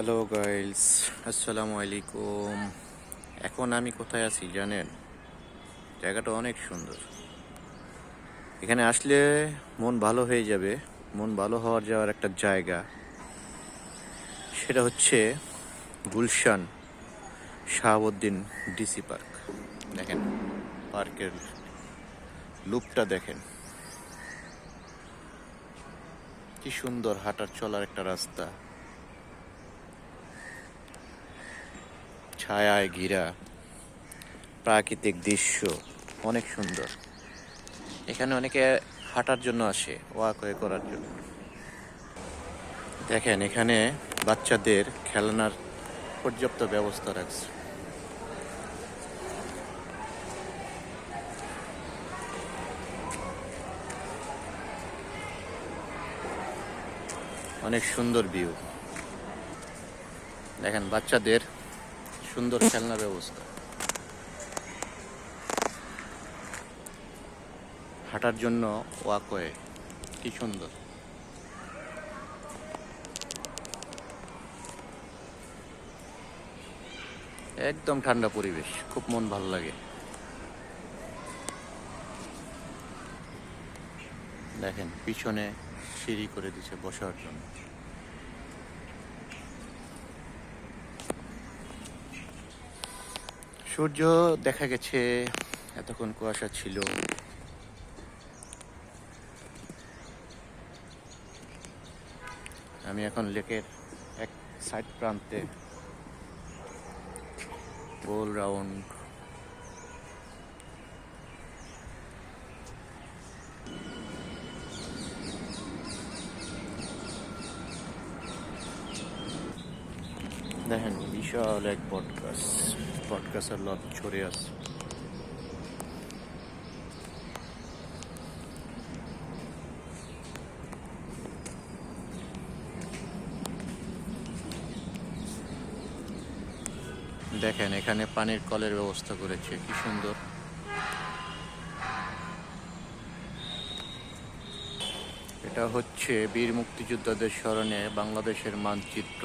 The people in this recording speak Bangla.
হ্যালো গাইস, আসসালামু আলাইকুম। এখন আমি কোথায় আছি জানেন? জায়গাটা অনেক সুন্দর। এখানে আসলে মন ভালো হয়ে যাবে। মন ভালো হওয়ার যাওয়ার একটা জায়গা, সেটা হচ্ছে গুলশান শাহাবুদ্দিন ডিসি পার্ক। দেখেন পার্কের লুকটা দেখেন, কি সুন্দর হাঁটার চলার একটা রাস্তা, ছায়ায় ঘেরা প্রাকৃতিক দৃশ্য, অনেক সুন্দর। এখানে অনেকে হাঁটার জন্য আসে, ওয়াকওয়ে করার জন্য। দেখেন এখানে বাচ্চাদের খেলনার পর্যাপ্ত ব্যবস্থা রাখছে। অনেক সুন্দর ভিউ। দেখেন বাচ্চাদের সুন্দর খেলনার ব্যবস্থা, হাঁটার জন্য ওয়াকওয়ে, কি সুন্দর। একদম ঠান্ডা পরিবেশ, খুব মন ভালো লাগে। দেখেন পিছনে সিঁড়ি করে দিছে বসার জন্য। সূর্য দেখা গেছে, এতক্ষণ কুয়াশা ছিল। আমি এখন লেকের এক সাইড প্রান্তে গোল রাউন্ড দেখেন, বিশাল এক বটগাছের লত ছড়ে আছে। দেখেন এখানে পানির কলের ব্যবস্থা করেছে, কি সুন্দর। এটা হচ্ছে বীর মুক্তিযোদ্ধাদের স্মরণে বাংলাদেশের মানচিত্র।